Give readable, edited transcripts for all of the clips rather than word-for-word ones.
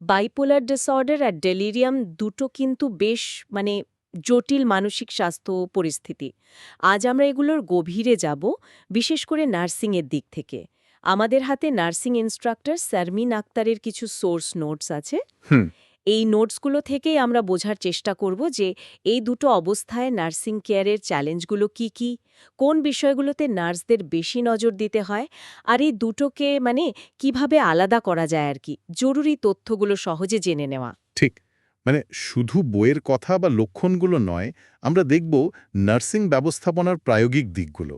Bipolar disorder আর delirium দুটো কিন্তু বেশ মানে জটিল মানসিক স্বাস্থ্য পরিস্থিতি। আজ আমরা এগুলোর গভীরে যাব, বিশেষ করে নার্সিংয়ের দিক থেকে। আমাদের হাতে নার্সিং ইনস্ট্রাক্টর শারমিন আক্তারের কিছু সোর্স নোটস আছে। হুম। এই নোটসগুলো থেকেই আমরা বোঝার চেষ্টা করব যে এই দুটো অবস্থায় নার্সিং কেয়ারের চ্যালেঞ্জগুলো কি কি, কোন বিষয়গুলোতে নার্সদের বেশি নজর দিতে হয়, আর এই দুটোকে কিভাবে আলাদা করা যায় আর কি, জরুরি তথ্যগুলো সহজে জেনে নেওয়া। ঠিক। শুধু বইয়ের কথা বা লক্ষণগুলো নয়, আমরা দেখব নার্সিং ব্যবস্থাপনার প্রায়োগিক দিকগুলো।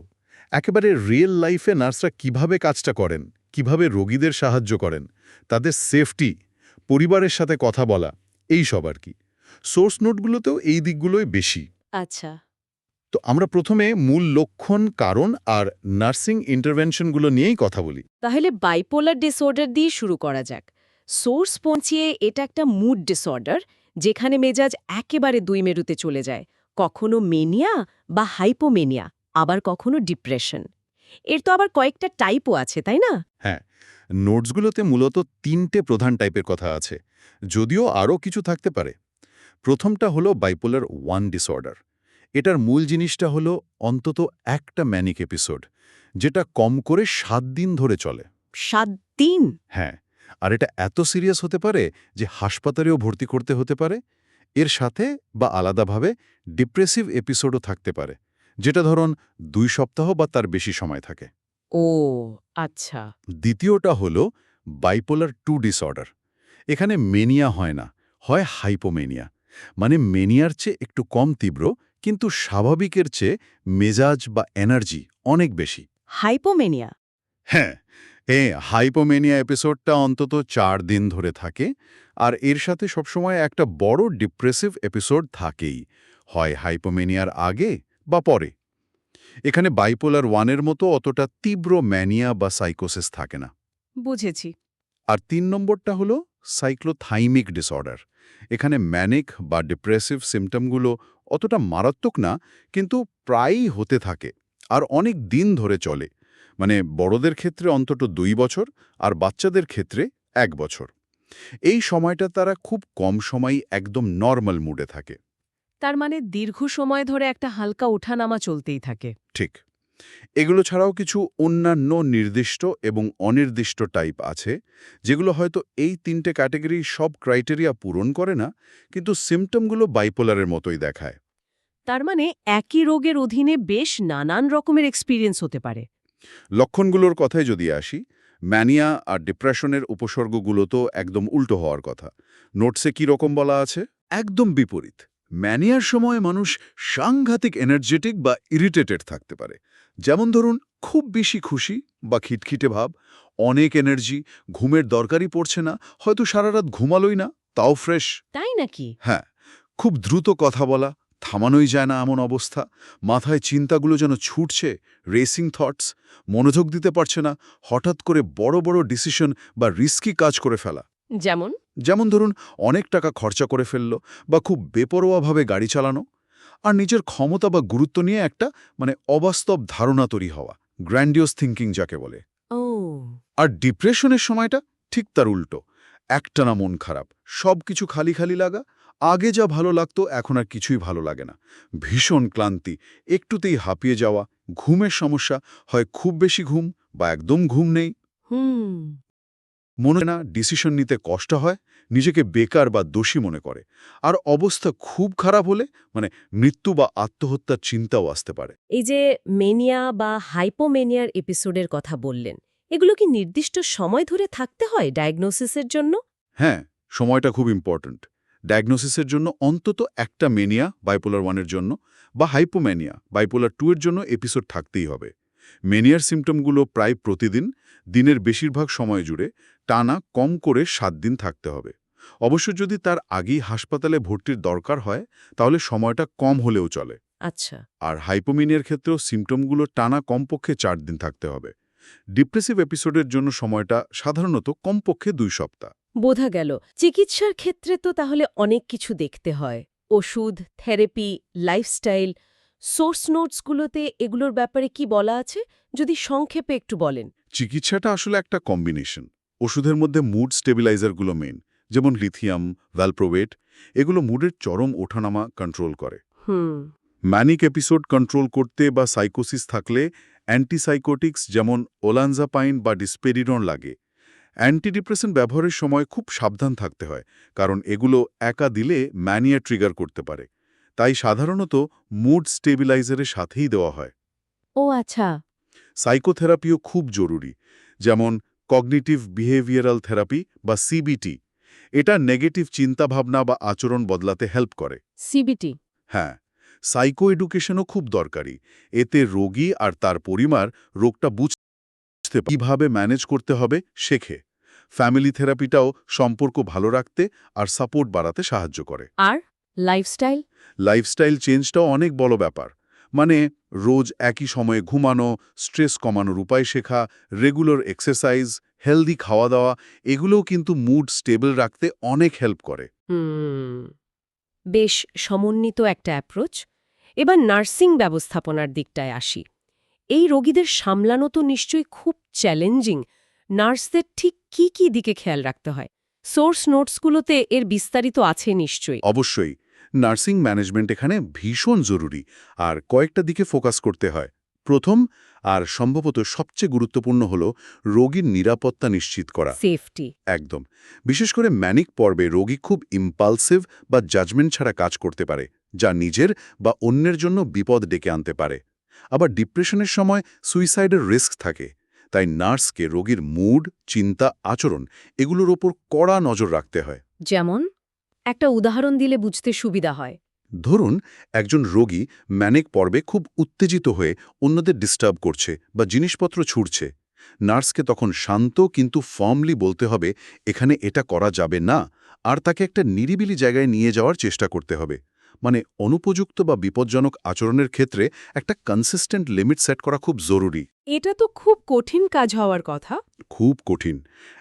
একেবারে রিয়েল লাইফে নার্সরা কিভাবে কাজটা করেন, কিভাবে রোগীদের সাহায্য করেন, তাদের সেফটি, পরিবারের সাথে কথা বলা, এই সব আর কি। সোর্স নোটগুলোতেও এই দিকগুলোই বেশি। আচ্ছা, তো আমরা প্রথমে মূল লক্ষণ, কারণ আর নার্সিং ইন্টারভেনশনগুলো নিয়েই কথা বলি। তাহলে বাইপোলার ডিসঅর্ডার দিয়ে শুরু করা যাক। সোর্স পৌঁছিয়ে এটা একটা মুড ডিসঅর্ডার, যেখানে মেজাজ একেবারে দুই মেরুতে চলে যায়, কখনো মেনিয়া বা হাইপোমেনিয়া, আবার কখনো ডিপ্রেশন। এর তো আবার কয়েকটা টাইপও আছে, তাই না? হ্যাঁ, নোটসগুলোতে মূলত ৩টে প্রধান টাইপের কথা আছে, যদিও আরও কিছু থাকতে পারে। প্রথমটা হলো বাইপোলার 1 ডিসঅর্ডার। এটার মূল জিনিসটা হলো অন্তত একটা ম্যানিক এপিসোড, যেটা কম করে ৭ দিন ধরে চলে। ৭ দিন? হ্যাঁ, আর এটা এত সিরিয়াস হতে পারে যে হাসপাতালেও ভর্তি করতে হতে পারে। এর সাথে বা আলাদাভাবে ডিপ্রেসিভ এপিসোডও থাকতে পারে, যেটা ধরুন ২ সপ্তাহ বা তার বেশি সময় থাকে। ও আচ্ছা। দ্বিতীয়টা হলো বাইপোলার 2 ডিসঅর্ডার। এখানে মেনিয়া হয় না, হয় হাইপোমেনিয়া। মানে মেনিয়ার চেয়ে একটু কম তীব্র, কিন্তু স্বাভাবিকের চেয়ে মেজাজ বা এনার্জি অনেক বেশি। হাইপোমেনিয়া? হ্যাঁ, হাইপোমেনিয়া এপিসোডটা অন্তত ৪ দিন ধরে থাকে, আর এর সাথে সবসময় একটা বড় ডিপ্রেসিভ এপিসোড থাকেই, হয় হাইপোমেনিয়ার আগে বা পরে। এখানে বাইপোলার 1-এর মতো অতটা তীব্র ম্যানিয়া বা সাইকোসিস থাকে না। বুঝেছি। আর ৩ নম্বরটা হলো সাইক্লোথাইমিক ডিসঅর্ডার। এখানে ম্যানিক বা ডিপ্রেসিভ সিম্পটমগুলো অতটা মারাত্মক না, কিন্তু প্রায়ই হতে থাকে আর অনেক দিন ধরে চলে। মানে বড়দের ক্ষেত্রে অন্তত ২ বছর, আর বাচ্চাদের ক্ষেত্রে ১ বছর। এই সময়টা তারা খুব কম সময়ই একদম নরমাল মুডে থাকে। তার মানে দীর্ঘ সময় ধরে একটা হালকা ওঠানামা চলতেই থাকে। ঠিক। এগুলো ছাড়াও কিছু অন্যান্য নির্দিষ্ট এবং অনির্দিষ্ট টাইপ আছে, যেগুলো হয়তো এই ৩টে ক্যাটেগরি সব ক্রাইটেরিয়া পূরণ করে না, কিন্তু সিম্পটমগুলো বাইপোলারের মতোই দেখায়। তার মানে একই রোগের অধীনে বেশ নানান রকমের এক্সপেরিয়েন্স হতে পারে। লক্ষণগুলোর কথায় যদি আসি, ম্যানিয়া আর ডিপ্রেশনের উপসর্গগুলো তো একদম উল্টো হওয়ার কথা। নোটসে কি রকম বলা আছে? একদম বিপরীত। ম্যানিয়ার সময় মানুষ সাংঘাতিক এনার্জেটিক বা ইরিটেটেড থাকতে পারে। যেমন ধরুন, খুব বেশি খুশি বা খিটখিটে ভাব, অনেক এনার্জি, ঘুমের দরকারই পড়ছে না, হয়তো সারা রাত ঘুমালোই না, তাও ফ্রেশ। তাই নাকি? হ্যাঁ, খুব দ্রুত কথা বলা, থামানোই যায় না এমন অবস্থা, মাথায় চিন্তাগুলো যেন ছুটছে, রেসিং থটস, মনোযোগ দিতে পারছে না, হঠাৎ করে বড় বড় ডিসিশন বা রিস্কি কাজ করে ফেলা। যেমন? যেমন ধরুন, অনেক টাকা খরচা করে ফেলল, বা খুব বেপরোয়াভাবে গাড়ি চালানো। আর নিজের ক্ষমতা বা গুরুত্ব নিয়ে একটা অবাস্তব ধারণা তৈরি হওয়া, গ্র্যান্ডিওস থিঙ্কিং যাকে বলে। ও আর ডিপ্রেশনের সময়টা ঠিক তার উল্টো। একটানা মন খারাপ, সব কিছু খালি খালি লাগা, আগে যা ভালো লাগতো এখন আর কিছুই ভালো লাগে না, ভীষণ ক্লান্তি, একটুতেই হাঁপিয়ে যাওয়া, ঘুমের সমস্যা, হয় খুব বেশি ঘুম বা একদম ঘুম নেই, হুম। মনে না ডিসিশন নিতে কষ্ট হয়, নিজেকে বেকার বা দোষী মনে করে। আর অবস্থা খুব খারাপ হলে মৃত্যু বা আত্মহত্যার চিন্তাও আসতে পারে। এই যে মেনিয়া বা হাইপোমেনিয়ার এপিসোডের কথা বললেন, এগুলো কি নির্দিষ্ট সময় ধরে থাকতে হয় ডায়াগনোসিসের জন্য? হ্যাঁ, সময়টা খুব ইম্পর্ট্যান্ট। ডায়াগনোসিসের জন্য অন্তত একটা মেনিয়া বাইপোলার 1-এর জন্য বা হাইপোম্যানিয়া বাইপোলার 2-এর জন্য এপিসোড থাকতেই হবে। মেনিয়ার সিম্পটমগুলো প্রায় প্রতিদিন, দিনের বেশিরভাগ সময় জুড়ে, টানা কম করে ৭ দিন থাকতে হবে। অবশ্য যদি তার আগেই হাসপাতালে ভর্তির দরকার হয়, তাহলে সময়টা কম হলেও চলে। আচ্ছা। আর হাইপোমেনিয়ার ক্ষেত্রেও সিম্পটমগুলো টানা কমপক্ষে ৪ দিন থাকতে হবে। ডিপ্রেসিভ এপিসোডের জন্য সময়টা সাধারণত কমপক্ষে ২ সপ্তাহ। বোঝা গেল। চিকিৎসার ক্ষেত্রে তো তাহলে অনেক কিছু দেখতে হয়। ওষুধ, থেরাপি, লাইফস্টাইল। সোর্স নোটসগুলোতে এগুলোর ব্যাপারে কি বলা আছে? যদি সংক্ষেপে একটু বলেন। চিকিৎসাটা আসলে একটা কম্বিনেশন। ওষুধের মধ্যে মুড স্টেবিলাইজারগুলো মেইন, যেমন লিথিয়াম, ভ্যালপ্রোভেট, এগুলো মুডের চরম ওঠানামা কন্ট্রোল করে। হুম। ম্যানিক এপিসোড কন্ট্রোল করতে বা সাইকোসিস থাকলে অ্যান্টিসাইকোটিক্স যেমন ওলানজাপাইন বা ডিসপেরিডন লাগে। অ্যান্টিডিপ্রেসেন্ট ব্যবহারের সময় খুব সাবধান থাকতে হয়, কারণ এগুলো একা দিলে ম্যানিয়া ট্রিগার করতে পারে। তাই সাধারণত মুড স্টেবিলাইজারের সাথেই দেওয়া হয়। ও আচ্ছা। সাইকোথেরাপিও খুব জরুরি, যেমন কগনিটিভ বিহেভিয়ারাল থেরাপি বা সিবিটি। এটা নেগেটিভ চিন্তাভাবনা বা আচরণ বদলাতে হেল্প করে। সিবিটি। হ্যাঁ, সাইকো এডুকেশনও খুব দরকারি। এতে রোগী আর তার পরিবার রোগটা বুঝতে কিভাবে ম্যানেজ করতে হবে শেখে। ফ্যামিলি থেরাপিটাও সম্পর্ক ভালো রাখতে আর সাপোর্ট বাড়াতে সাহায্য করে। আর লাইফস্টাইল? লাইফস্টাইল চেঞ্জটাও অনেক বড় ব্যাপার। মানে রোজ একই সময়ে ঘুমানো, স্ট্রেস কমানোর উপায় শেখা, রেগুলার এক্সারসাইজ, হেলদি খাওয়া দাওয়া, এগুলোও কিন্তু মুড স্টেবল রাখতে অনেক হেল্প করে। হুম। বেশ সমন্বিত একটা অ্যাপ্রোচ। এবার নার্সিং ব্যবস্থাপনার দিকটায় আসি। এই রোগীদের সামলানো তো নিশ্চয়ই খুব চ্যালেঞ্জিং। নার্সদের ঠিক কি কি দিকে খেয়াল রাখতে হয়? সোর্স নোটসগুলোতে এর বিস্তারিত আছে নিশ্চয়ই। অবশ্যই নার্সিং ম্যানেজমেন্ট এখানে ভীষণ জরুরি, আর কয়েকটা দিকে ফোকাস করতে হয়। প্রথম আর সম্ভবত সবচেয়ে গুরুত্বপূর্ণ হল রোগীর নিরাপত্তা নিশ্চিত করা। সেফটি। একদম। বিশেষ করে ম্যানিক পর্বে রোগী খুব ইম্পালসিভ বা জাজমেন্ট ছাড়া কাজ করতে পারে, যা নিজের বা অন্যের জন্য বিপদ ডেকে আনতে পারে। আবার ডিপ্রেশনের সময় সুইসাইডের রিস্ক থাকে। তাই নার্সকে রোগীর মুড, চিন্তা, আচরণ এগুলোর ওপর কড়া নজর রাখতে হয়। যেমন একটা উদাহরণ দিলে বুঝতে সুবিধা হয়। ধরুন একজন রোগী ম্যানিক পর্বে খুব উত্তেজিত হয়ে অন্যদের ডিস্টার্ব করছে বা জিনিসপত্র ছুঁড়ছে। নার্সকে তখন শান্ত কিন্তু ফার্মলি বলতে হবে এখানে এটা করা যাবে না, আর তাকে একটা নিরিবিলি জায়গায় নিয়ে যাওয়ার চেষ্টা করতে হবে। মানে অনুপযুক্ত বা বিপজ্জনক আচরণের ক্ষেত্রে একটা কনসিস্টেন্ট লিমিট সেট করা খুব জরুরি। এটা তো খুব কঠিন কাজ হওয়ার কথা। খুব কঠিন।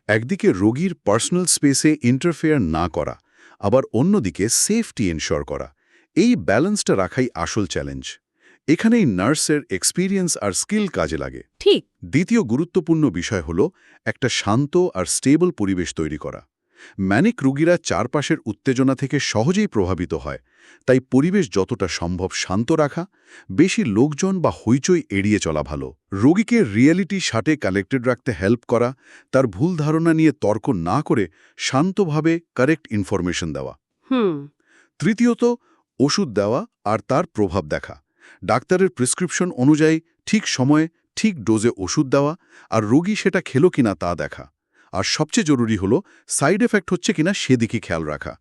একদিকে রোগীর পার্সোনাল স্পেসে ইন্টারফেয়ার না করা, আবার অন্যদিকে সেফটি এনশিওর করা। এই ব্যালেন্সটা রাখাই আসল চ্যালেঞ্জ। এখানেই নার্সের এক্সপিরিয়েন্স আর স্কিল কাজে লাগে। ঠিক। দ্বিতীয় গুরুত্বপূর্ণ বিষয় হল একটা শান্ত আর স্টেবল পরিবেশ তৈরি করা। ম্যানিক রোগীরা চারপাশের উত্তেজনা থেকে সহজেই প্রভাবিত হয়, তাই পরিবেশ যতটা সম্ভব শান্ত রাখা, বেশি লোকজন বা হইচই এড়িয়ে চলা ভালো। রোগীকে রিয়েলিটি সাথে কানেক্টেড রাখতে হেল্প করা, তার ভুল ধারণা নিয়ে তর্ক না করে শান্তভাবে কারেক্ট ইনফরমেশন দেওয়া। হুম। তৃতীয়ত, ওষুধ দেওয়া আর তার প্রভাব দেখা। ডাক্তারের প্রেসক্রিপশন অনুযায়ী ঠিক সময়ে ঠিক ডোজে ওষুধ দেওয়া, আর রোগী সেটা খেলো কিনা তা দেখা। আর সবচেয়ে জরুরি হলো সাইড এফেক্ট হচ্ছে কিনা সেদিকে খেয়াল রাখা।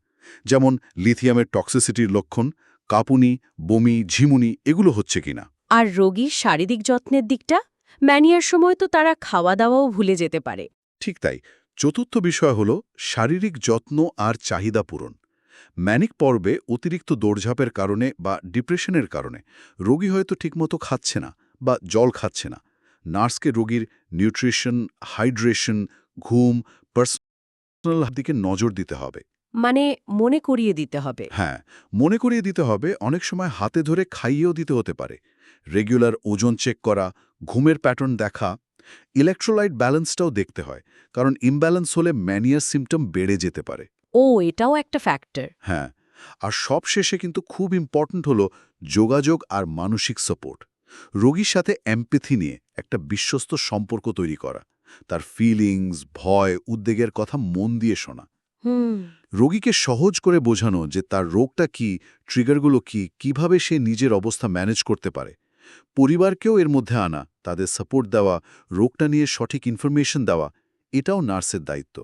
যেমন লিথিয়ামের টক্সিসিটির লক্ষণ, কাঁপুনি, বমি, ঝিমুনি এগুলো হচ্ছে কিনা। আর রোগীর শারীরিক যত্নের দিকটা? ম্যানিয়ার সময় তো তারা খাওয়া দাওয়াও ভুলে যেতে পারে। ঠিক তাই। চতুর্থ বিষয় হলো শারীরিক যত্ন আর চাহিদা পূরণ। ম্যানিক পর্বে অতিরিক্ত দৌড়ঝাঁপের কারণে বা ডিপ্রেশনের কারণে রোগী হয়তো ঠিকমতো খাচ্ছে না বা জল খাচ্ছে না। নার্সকে রোগীর নিউট্রিশন, হাইড্রেশন, ঘুম, পার্সোনাল দিকে নজর দিতে হবে। মানে মনে করিয়ে দিতে হবে। হ্যাঁ, মনে করিয়ে দিতে হবে। অনেক সময় হাতে ধরে খাইয়েও দিতে হতে পারে। রেগুলার ওজন চেক করা, ঘুমের প্যাটার্ন দেখা, ইলেকট্রোলাইট ব্যালেন্সটাও দেখতে হয়, কারণ ইমব্যালেন্স হলে ম্যানিয়ার সিম্পটম বেড়ে যেতে পারে। ও, এটাও একটা ফ্যাক্টর। হ্যাঁ, আর সব শেষে কিন্তু খুব ইম্পর্ট্যান্ট হলো যোগাযোগ আর মানসিক সাপোর্ট। রোগীর সাথে এমপ্যাথি নিয়ে একটা বিশ্বস্ত সম্পর্ক তৈরি করা, তার ফিলিংস, ভয়, উদ্বেগের কথা মন দিয়ে শোনা। হুম। রোগীকে সহজ করে বোঝানো যে তার রোগটা কি, ট্রিগারগুলো কি, কিভাবে সে নিজের অবস্থা ম্যানেজ করতে পারে। পরিবারকেও এর মধ্যে আনা, তাদের সাপোর্ট দেওয়া, রোগটা নিয়ে সঠিক ইনফরমেশন দেওয়া, এটাও নার্সের দায়িত্ব।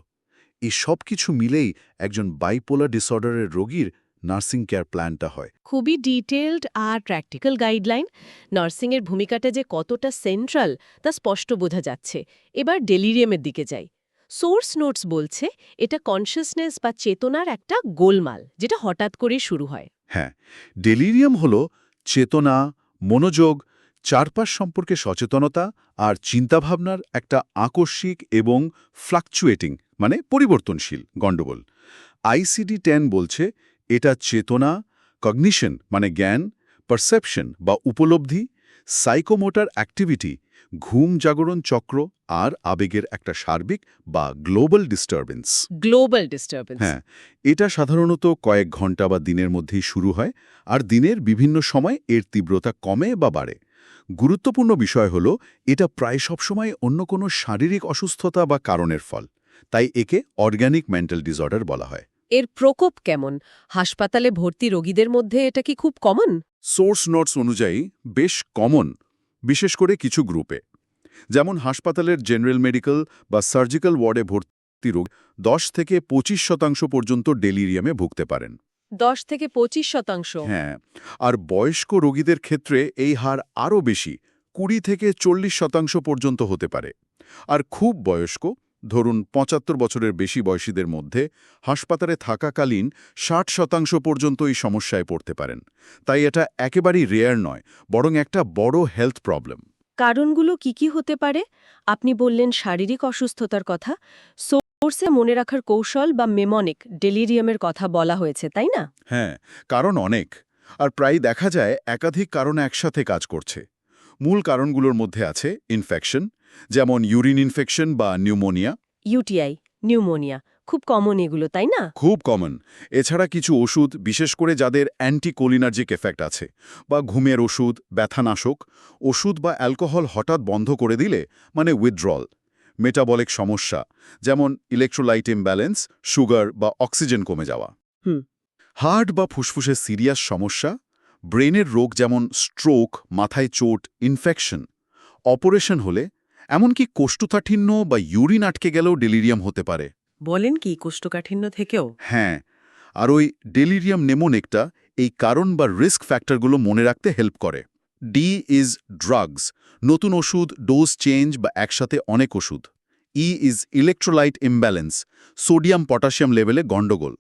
এই সব কিছু মিলেই একজন বাইপোলার ডিসঅর্ডারের রোগীর নার্সিং কেয়ার প্ল্যানটা হয়। খুবই ডিটেইলড আর প্র্যাকটিক্যাল গাইডলাইন। নার্সিংয়ের ভূমিকাটা যে কতটা সেন্ট্রাল তা স্পষ্ট বোঝা যাচ্ছে। এবার ডেলিরিয়ামের দিকে যাই। সোর্স নোটস বলছে এটা কনশাসনেস বা চেতনার একটা গোলমাল, যেটা হঠাৎ করে শুরু হয়। হ্যাঁ, ডেলিরিয়াম হল চেতনা, মনোযোগ, চারপাশ সম্পর্কে সচেতনতা আর চিন্তাভাবনার একটা আকস্মিক এবং ফ্লাকচুয়েটিং মানে পরিবর্তনশীল গণ্ডগোল। ICD-10 বলছে এটা চেতনা, কগনিশন মানে জ্ঞান, পারসেপশন বা উপলব্ধি, সাইকোমোটর অ্যাক্টিভিটি, ঘুম জাগরণ চক্র আর আবেগের একটা সার্বিক বা গ্লোবাল ডিস্টারবেন্স। Global disturbance. হ্যাঁ, এটা সাধারণত কয়েক ঘন্টা বা দিনের মধ্যেই শুরু হয়, আর দিনের বিভিন্ন সময় এর তীব্রতা কমে বা বাড়ে। গুরুত্বপূর্ণ বিষয় হল এটা প্রায় সবসময় অন্য কোনো শারীরিক অসুস্থতা বা কারণের ফল, তাই একে অর্গানিক মেন্টাল ডিসঅর্ডার বলা হয়। এর প্রকোপ কেমন? হাসপাতালে ভর্তি রোগীদের মধ্যে এটা কি খুব কমন? সোর্স নোটস অনুযায়ী বেশ কমন, বিশেষ করে কিছু গ্রুপে। যেমন হাসপাতালের জেনারেল মেডিকেল বা সার্জিক্যাল ওয়ার্ডে ভর্তি রোগ 10 থেকে 25% পর্যন্ত ডেলিরিয়ামে ভুগতে পারেন। 10 থেকে 25%? হ্যাঁ, আর বয়স্ক রোগীদের ক্ষেত্রে এই হার আরও বেশি, 20 থেকে 40% পর্যন্ত হতে পারে। আর খুব বয়স্ক, ধরুন 75 বছরের বেশি বয়সীদের মধ্যে হাসপাতালে থাকাকালীন 60% পর্যন্ত এই সমস্যায় পড়তে পারেন। তাই এটা একেবারেই রেয়ার নয়, বরং একটা বড় হেলথ প্রবলেম। কারণগুলো কি কি হতে পারে? আপনি বললেন শারীরিক অসুস্থতার কথা। সোর্সে মনে রাখার কৌশল বা মেমনিক ডেলিরিয়ামের কথা বলা হয়েছে, তাই না? হ্যাঁ, কারণ অনেক, আর প্রায় দেখা যায় একাধিক কারণ একসাথে কাজ করছে। মূল কারণগুলোর মধ্যে আছে ইনফেকশন, যেমন ইউরিন ইনফেকশন বা নিউমোনিয়া। ইউটিআই, নিউমোনিয়া, খুব কমন এগুলো, তাই না? খুব কমন। এছাড়া কিছু ওষুধ, বিশেষ করে যাদের অ্যান্টিকোলিনার্জিক এফেক্ট আছে, বা ঘুমের ওষুধ, ব্যথানাশক ওষুধ বা অ্যালকোহল হঠাৎ বন্ধ করে দিলে, মানে উইথড্রল। মেটাবলিক সমস্যা, যেমন ইলেকট্রোলাইট ইমব্যালেন্স, সুগার বা অক্সিজেন কমে যাওয়া। হুম। হার্ট বা ফুসফুসের সিরিয়াস সমস্যা, ব্রেনের রোগ যেমন স্ট্রোক, মাথায় চোট, ইনফেকশন, অপারেশন হলে, এমনকি কোষ্ঠকাঠিন্য বা ইউরিন আটকে গেলেও ডেলিরিয়াম হতে পারে। বলেন কি, কোষ্ঠকাঠিন্য থেকেও? হ্যাঁ, আর ওই ডেলিরিয়াম নেমোনিকটা এই কারণ বা রিস্ক ফ্যাক্টরগুলো মনে রাখতে হেল্প করে। ডি ইজ ড্রাগস, নতুন ওষুধ, ডোজ চেঞ্জ বা একসাথে অনেক ওষুধ। E is electrolyte imbalance, sodium potassium লেভেলে গণ্ডগোল।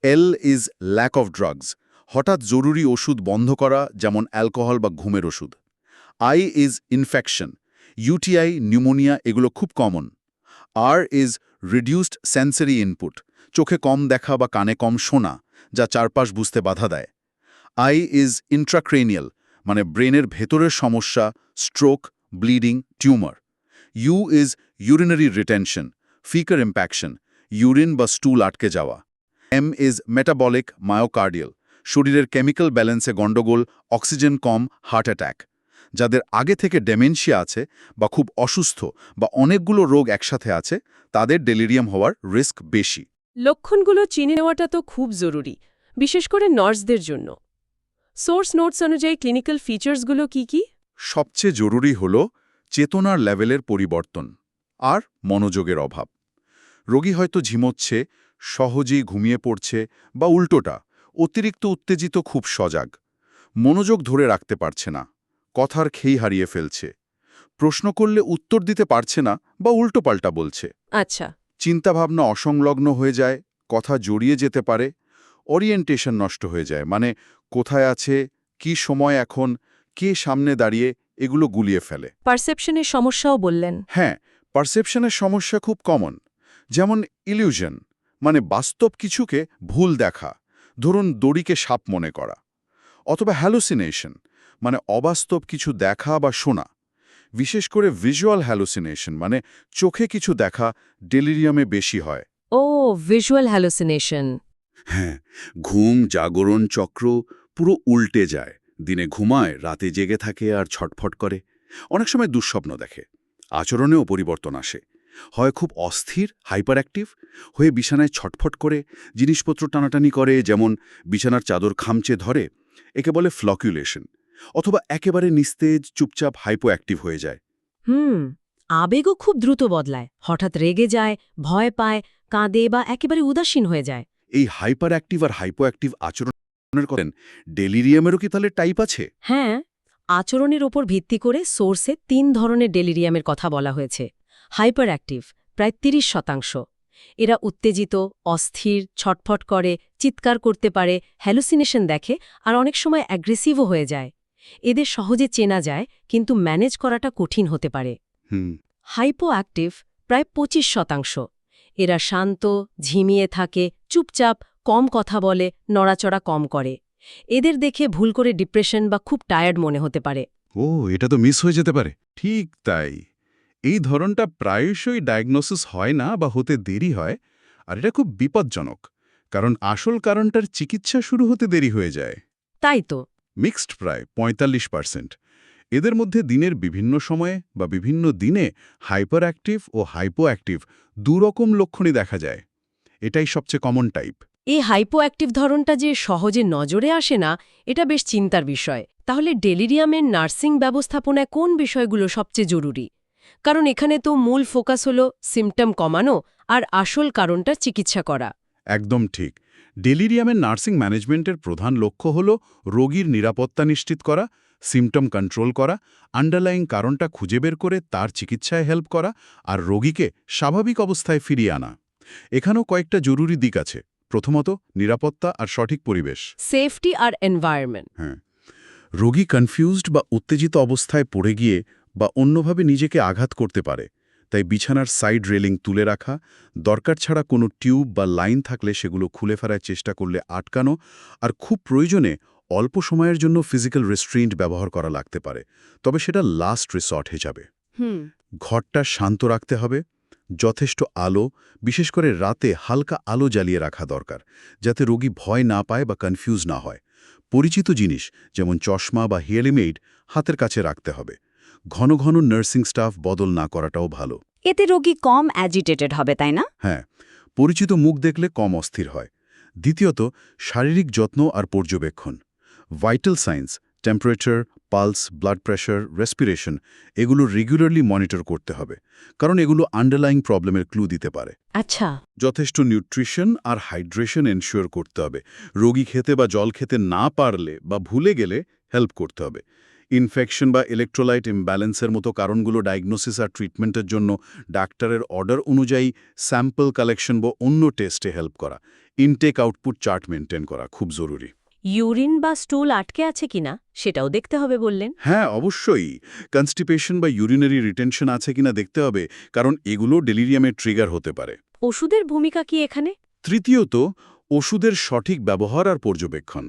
L is lack of drugs, হঠাৎ জরুরি ওষুধ বন্ধ করা, যেমন অ্যালকোহল বা ঘুমের ওষুধ। I is infection, UTI, pneumonia এগুলো খুব common. R is reduced sensory input, চোখে কম দেখা বা কানে কম শোনা, যা চারপাশ বুঝতে বাধা দেয়। আই ইজ ইন্ট্রাক্রেনিয়াল, মানে ব্রেনের ভেতরের সমস্যা, stroke, bleeding, tumour. U is urinary retention, faecal impaction, urine বা স্টুল আটকে যাওয়া। এম ইজ মেটাবলিক মায়োকার্ডিয়াল, শরীরের কেমিক্যাল ব্যালেন্সে গণ্ডগোল, অক্সিজেন কম, হার্ট অ্যাটাক। যাদের আগে থেকে ডেমেনশিয়া আছে বা খুব অসুস্থ বা অনেকগুলো রোগ একসাথে আছে, তাদের ডেলিরিয়াম হওয়ার রিস্ক বেশি। লক্ষণগুলো চিনে নেওয়াটা তো খুব জরুরি, বিশেষ করে নার্সদের জন্য। সোর্স নোটস অনুযায়ী ক্লিনিক্যাল ফিচার্সগুলো কি কি? সবচেয়ে জরুরি হল চেতনার লেভেলের পরিবর্তন আর মনোযোগের অভাব। রোগী হয়তো ঝিমোচ্ছে, সহজেই ঘুমিয়ে পড়ছে, বা উল্টোটা, অতিরিক্ত উত্তেজিত, খুব সজাগ, মনোযোগ ধরে রাখতে পারছে না, কথার খেই হারিয়ে ফেলছে, প্রশ্ন করলে উত্তর দিতে পারছে না বা উল্টোপাল্টা বলছে। আচ্ছা। চিন্তাভাবনা অসংলগ্ন হয়ে যায়, কথা জড়িয়ে যেতে পারে, ওরিয়েন্টেশন নষ্ট হয়ে যায়, মানে কোথায় আছে, কি সময় এখন, কে সামনে দাঁড়িয়ে, এগুলো গুলিয়ে ফেলে। পারসেপশনের সমস্যাও বললেন। হ্যাঁ, পারসেপশনের সমস্যা খুব কমন। যেমন ইলিউশন, মানে বাস্তব কিছুকে ভুল দেখা, ধরুন দড়িকে সাপ মনে করা। অথবা হ্যালুসিনেশন, মানে অবাস্তব কিছু দেখা বা শোনা। বিশেষ করে ভিজুয়াল হ্যালুসিনেশন, মানে চোখে কিছু দেখা, ডেলিরিয়ামে বেশি হয়। ও, ভিজুয়াল হ্যালুসিনেশন। হ্যাঁ, ঘুম জাগরণ চক্র পুরো উল্টে যায়। দিনে ঘুমায়, রাতে জেগে থাকে আর ছটফট করে। অনেক সময় দুঃস্বপ্ন দেখে। আচরণেও পরিবর্তন আসে। হয় খুব অস্থির, হাইপার অ্যাক্টিভ হয়ে বিছানায় ছটফট করে, জিনিসপত্র টানাটানি করে, যেমন বিছানার চাদর খামচে ধরে, একে বলে ফ্লকুলেশন। অথবা একেবারে নিস্তেজ, চুপচাপ হাইপো অ্যাক্টিভ হয়ে যায়। আবেগও খুব দ্রুত বদলায়, হঠাৎ রেগে যায়, ভয় পায়, কাঁদে বা একেবারে উদাসীন হয়ে যায়। এই হাইপার অ্যাক্টিভ আর হাইপো অ্যাক্টিভ আচরণের করেন ডেলিরিয়ামেরও কি তাহলে টাইপ আছে? হ্যাঁ, আচরণের ওপর ভিত্তি করে সোর্সে 3 ধরনের ডেলিরিয়ামের কথা বলা হয়েছে। হাইপার অ্যাক্টিভ, প্রায় 30%। এরা উত্তেজিত, অস্থির, ছটফট করে, চিৎকার করতে পারে, হ্যালুসিনেশন দেখে আর অনেক সময় অ্যাগ্রেসিভও হয়ে যায়। এদের সহজে চেনা যায়, কিন্তু ম্যানেজ করাটা কঠিন হতে পারে। হুম। হাইপো অ্যাক্টিভ, প্রায় 25%। এরা শান্ত, ঝিমিয়ে থাকে, চুপচাপ, কম কথা বলে, নড়াচড়া কম করে। এদের দেখে ভুল করে ডিপ্রেশন বা খুব টায়ার্ড মনে হতে পারে। ও, এটা তো মিস হয়ে যেতে পারে। ঠিক তাই। এই ধরনটা প্রায়শই ডায়াগনোসিস হয় না বা হতে দেরি হয়, আর এটা খুব বিপজ্জনক, কারণ আসল কারণটার চিকিৎসা শুরু হতে দেরি হয়ে যায়। তাই তো। মিক্সড প্রায় ৪৫%। এদের মধ্যে দিনের বিভিন্ন সময়ে বা বিভিন্ন দিনে হাইপার অ্যাক্টিভ ও হাইপো অ্যাক্টিভ দুরকম লক্ষণই দেখা যায়। এটাই সবচেয়ে কমন টাইপ। এই হাইপো অ্যাক্টিভ ধরনটা যে সহজে নজরে আসে না, এটা বেশ চিন্তার বিষয়। তাহলে ডেলিরিয়ামের নার্সিং ব্যবস্থাপনায় কোন বিষয়গুলো সবচেয়ে জরুরি? কারণ এখানে তো মূল ফোকাস হলো সিম্পটম কমানো আর আসল কারণটা চিকিৎসা করা। একদম ঠিক। ডেলিরিয়ামের নার্সিং ম্যানেজমেন্টের প্রধান লক্ষ্য হল রোগীর নিরাপত্তা নিশ্চিত করা, সিম্পটম কন্ট্রোল করা, আন্ডারলাইং কারণটা খুঁজে বের করে তার চিকিৎসায় হেল্প করা, আর রোগীকে স্বাভাবিক অবস্থায় ফিরিয়ে আনা। এখানেও কয়েকটা জরুরি দিক আছে। প্রথমত, নিরাপত্তা আর সঠিক পরিবেশ। সেফটি আর এনভায়রনমেন্ট। হ্যাঁ, রোগী কনফিউজড বা উত্তেজিত অবস্থায় পড়ে গিয়ে বা অন্যভাবে নিজেকে আঘাত করতে পারে, তাই বিছানার সাইড রেলিং তুলে রাখা, দরকার ছাড়া কোনো টিউব বা লাইন থাকলে সেগুলো খুলে ফেলার চেষ্টা করলে আটকানো, আর খুব প্রয়োজনে অল্প সময়ের জন্য ফিজিক্যাল রেস্ট্রেইন্ট ব্যবহার করা লাগতে পারে, তবে সেটা লাস্ট রিসর্ট হিসাবে। ঘরটা শান্ত রাখতে হবে, যথেষ্ট আলো, বিশেষ করে রাতে হালকা আলো জ্বালিয়ে রাখা দরকার, যাতে রোগী ভয় না পায় বা কনফিউজ না হয়। পরিচিত জিনিস যেমন চশমা বা হিয়ারিং এইড হাতের কাছে রাখতে হবে। ঘন ঘন নার্সিং স্টাফ বদল না করাটাও ভালো। এতে রোগী কম অ্যাজিটেটেড হবে, তাই না? হ্যাঁ, পরিচিত মুখ দেখলে কম অস্থির হয়। দ্বিতীয়ত, শারীরিক যত্ন আর পর্যবেক্ষণ। Vital science, temperature, pulse, blood pressure, respiration এগুলো রেগুলারলি মনিটর করতে হবে, কারণ এগুলো আন্ডারলাইং প্রবলেমের ক্লু দিতে পারে। আচ্ছা। যথেষ্ট নিউট্রিশন আর হাইড্রেশন এনশিওর করতে হবে। রোগী খেতে বা জল খেতে না পারলে বা ভুলে গেলে হেল্প করতে হবে। ইনফেকশন বা ইলেকট্রোলাইট ইমব্যালেন্সের মতো কারণগুলো ডায়াগনোসিস আর ট্রিটমেন্টের জন্য ডাক্তারের অর্ডার অনুযায়ী স্যাম্পল কালেকশন বা অন্য টেস্টে হেল্প করা। ইনটেক আউটপুট চার্ট মেনটেন করা খুব জরুরি। ইউরিন বা স্টুল আটকে আছে কিনা সেটাও দেখতে হবে বললেন। হ্যাঁ, অবশ্যই। কনস্টিপেশন বা ইউরিনারি রিটেনশন আছে কিনা দেখতে হবে, কারণ এগুলো ডেলিরিয়ামের ট্রিগার হতে পারে। ওষুধের ভূমিকা কি এখানে? তৃতীয়ত, ওষুধের সঠিক ব্যবহার আর পর্যবেক্ষণ।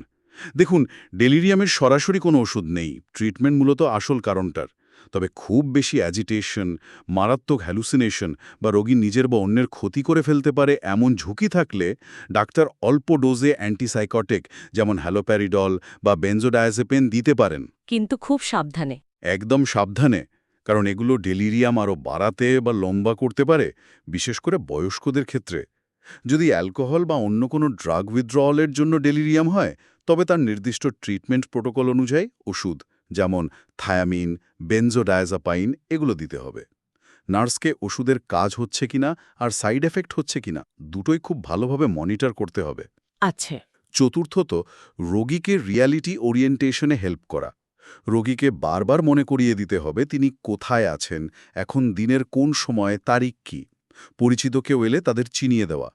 দেখুন, ডেলিরিয়ামের সরাসরি কোনো ওষুধ নেই, ট্রিটমেন্ট মূলত আসল কারণটার। তবে খুব বেশি অ্যাজিটেশন, মারাত্মক হ্যালুসিনেশন বা রোগী নিজের বা অন্যের ক্ষতি করে ফেলতে পারে এমন ঝুঁকি থাকলে ডাক্তার অল্প ডোজে অ্যান্টিসাইকটিক যেমন হ্যালোপ্যারিডল বা বেনজোডায়াজেপিন দিতে পারেন। কিন্তু খুব সাবধানে। একদম সাবধানে, কারণ এগুলো ডেলিরিয়াম আরও বাড়াতে বা লম্বা করতে পারে, বিশেষ করে বয়স্কদের ক্ষেত্রে। যদি অ্যালকোহল বা অন্য কোনো ড্রাগ উইথড্রয়ালের জন্য ডেলিরিয়াম হয়, তবে তার নির্দিষ্ট ট্রিটমেন্ট প্রোটোকল অনুযায়ী ওষুধ যেমন থায়ামিন, বেনজোডায়াজাপাইন এগুলো দিতে হবে। নার্সকে ওষুধের কাজ হচ্ছে কিনা আর সাইড এফেক্ট হচ্ছে কিনা দুটোই খুব ভালোভাবে মনিটর করতে হবে। আচ্ছা। চতুর্থত, রোগীকে রিয়ালিটি ওরিয়েন্টেশনে হেল্প করা। রোগীকে বারবার মনে করিয়ে দিতে হবে তিনি কোথায় আছেন, এখন দিনের কোন সময়, তারিখ কি। পরিচিত কেউ এলে তাদের চিনিয়ে দেওয়া।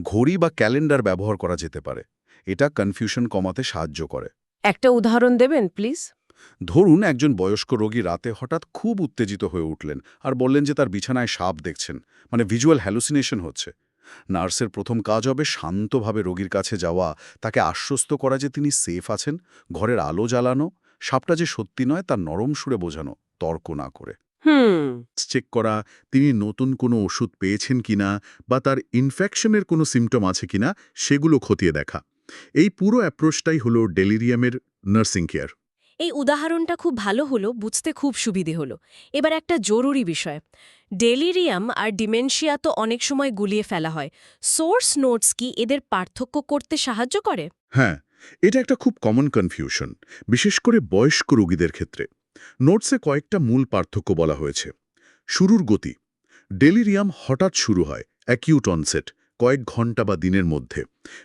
ঘড়ি বা ক্যালেন্ডার ব্যবহার করা যেতে পারে। এটা কনফিউশন কমাতে সাহায্য করে। একটা উদাহরণ দেবেন প্লিজ? ধরুন, একজন বয়স্ক রোগী রাতে হঠাৎ খুব উত্তেজিত হয়ে উঠলেন আর বললেন যে তার বিছানায় সাপ দেখছেন, মানে ভিজুয়াল হ্যালুসিনেশন হচ্ছে। নার্সের প্রথম কাজ হবে শান্তভাবে রোগীর কাছে যাওয়া, তাকে আশ্বস্ত করা যে তিনি সেফ আছেন, ঘরের আলো জ্বালানো, সাপটা যে সত্যি নয় তার নরম সুরে বোঝানো, তর্ক না করে। চেক করা তিনি নতুন কোনো ওষুধ পেয়েছেন কিনা বা তার ইনফেকশনের কোনো সিমটম আছে কিনা সেগুলো খতিয়ে দেখা। এই পুরো অ্যাপ্রোচটাই হলো ডেলিরিয়ামের নার্সিং কেয়ার। এই উদাহরণটা খুব ভালো হলো, বুঝতে খুব সুবিধে হলো। এবার একটা জরুরি বিষয়, ডেলিরিয়াম আর ডিমেনশিয়া তো অনেক সময় গুলিয়ে ফেলা হয়। সোর্স নোটস কি এদের পার্থক্য করতে সাহায্য করে? হ্যাঁ, এটা একটা খুব কমন কনফিউশন, বিশেষ করে বয়স্ক রোগীদের ক্ষেত্রে। নোটসে কয়েকটা মূল পার্থক্য বলা হয়েছে। শুরুর গতি। ডেলিরিয়াম হঠাৎ শুরু হয়, অ্যাকিউট অনসেট, কয়েক ঘন্টা বা দিনের মধ্যে।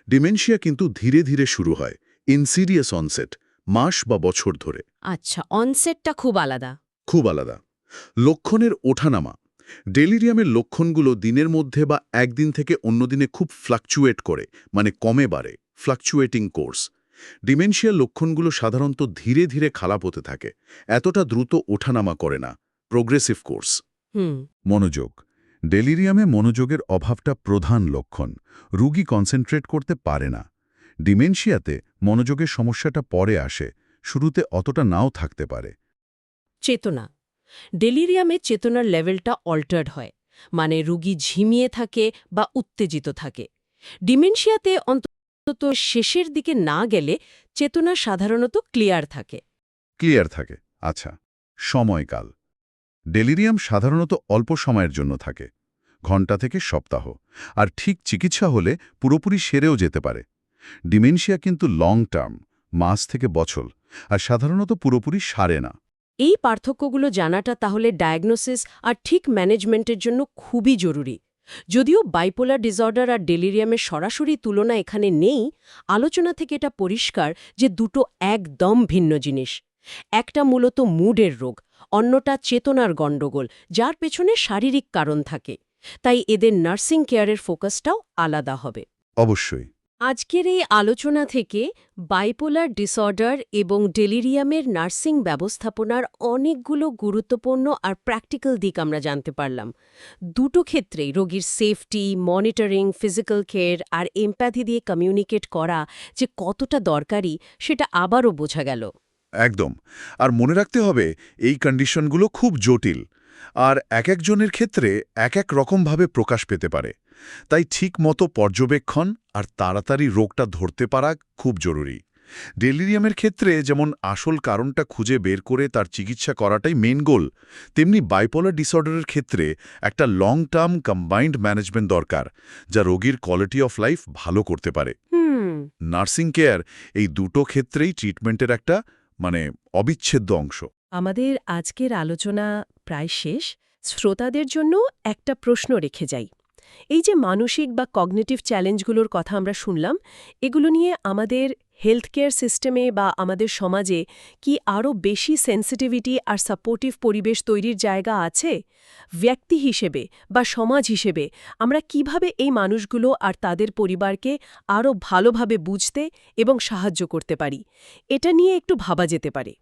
ডিমেনশিয়া কিন্তু ধীরে ধীরে শুরু হয়, ইনসিডিয়াস অনসেট, মাস বা বছর ধরে। আচ্ছা, অনসেটটা খুব আলাদা। খুব আলাদা। লক্ষণের ওঠানামা। ডেলিরিয়ামের লক্ষণগুলো দিনের মধ্যে বা একদিন থেকে অন্যদিনে খুব ফ্লাকচুয়েট করে, মানে কমে বাড়ে, ফ্লাকচুয়েটিং কোর্স। ডিমেনশিয়ার লক্ষণগুলো সাধারণত ধীরে ধীরে খারাপ হতে থাকে, এতটা দ্রুত ওঠানামা করে না, প্রোগ্রেসিভ কোর্স। মনোযোগ। ডেলিরিয়ামে মনোযোগের অভাবটা প্রধান লক্ষণ, রোগী কনসেন্ট্রেট করতে পারে না। ডিমেনশিয়াতে মনোযোগের সমস্যাটা পরে আসে, শুরুতে অতটা নাও থাকতে পারে। চেতনা। ডেলিরিয়ামে চেতনার লেভেলটা অল্টার্ড হয়, মানে রোগী ঝিমিয়ে থাকে বা উত্তেজিত থাকে। ডিমেনশিয়াতে অন্তত শেষের দিকে না গেলে চেতনা সাধারণত ক্লিয়ার থাকে। ক্লিয়ার থাকে। আচ্ছা, সময়কাল। ডেলিরিয়াম সাধারণত অল্প সময়ের জন্য থাকে, ঘণ্টা থেকে সপ্তাহ, আর ঠিক চিকিৎসা হলে পুরোপুরি সেরেও যেতে পারে। ডিমেনশিয়া কিন্তু লং টার্ম, মাস থেকে বছর, আর সাধারণত পুরোপুরি সারে না। এই পার্থক্যগুলো জানাটা তাহলে ডায়াগনোসিস আর ঠিক ম্যানেজমেন্টের জন্য খুবই জরুরি। যদিও বাইপোলার ডিসঅর্ডার আর ডেলিরিয়ামের সরাসরি তুলনা এখানে নেই, আলোচনা থেকে এটা পরিষ্কার যে দুটো একদম ভিন্ন জিনিস। একটা মূলত মুডের রোগ, অন্যটা চেতনার গণ্ডগোল, যার পেছনে শারীরিক কারণ থাকে। তাই এদের নার্সিং কেয়ারের ফোকাসটাও আলাদা হবে। অবশ্যই। আজকের এই আলোচনা থেকে বাইপোলার ডিসঅর্ডার এবং ডেলিরিয়ামের নার্সিং ব্যবস্থাপনার অনেকগুলো গুরুত্বপূর্ণ আর প্র্যাকটিক্যাল দিক আমরা জানতে পারলাম। দুটো ক্ষেত্রেই রোগীর সেফটি, মনিটরিং, ফিজিক্যাল কেয়ার আর এমপ্যাথি দিয়ে কমিউনিকেট করা যে কতটা দরকারি সেটা আবারও বোঝা গেল। একদম। আর মনে রাখতে হবে, এই কন্ডিশনগুলো খুব জটিল, আর এক একজনের ক্ষেত্রে এক এক রকমভাবে প্রকাশ পেতে পারে। তাই ঠিক মতো পর্যবেক্ষণ আর তাড়াতাড়ি রোগটা ধরতে পারা খুব জরুরি। ডেলিরিয়ামের ক্ষেত্রে যেমন আসল কারণটা খুঁজে বের করে তার চিকিৎসা করাটাই মেন গোল, তেমনি বাইপোলার ডিসঅর্ডারের ক্ষেত্রে একটা লং টার্ম কম্বাইন্ড ম্যানেজমেন্ট দরকার, যা রোগীর কোয়ালিটি অফ লাইফ ভালো করতে পারে। নার্সিং কেয়ার এই দুটো ক্ষেত্রেই ট্রিটমেন্টের একটা অবিচ্ছেদ্য অংশ। আমাদের আজকের আলোচনা প্রায় শেষ। শ্রোতাদের জন্য একটা প্রশ্ন রেখে যাই। এই যে মানসিক বা কগনিটিভ চ্যালেঞ্জগুলোর কথা আমরা শুনলাম, এগুলো নিয়ে আমাদের হেলথ কেয়ার সিস্টেমে বা আমাদের সমাজে কি আরও বেশি সেন্সিটিভিটি আর সাপোর্টিভ পরিবেশ তৈরির জায়গা আছে? ব্যক্তি হিসেবে বা সমাজ হিসেবে আমরা কিভাবে এই মানুষগুলো আর তাদের পরিবারকে আরও ভালোভাবে বুঝতে এবং সাহায্য করতে পারি, এটা নিয়ে একটু ভাবা যেতে পারে।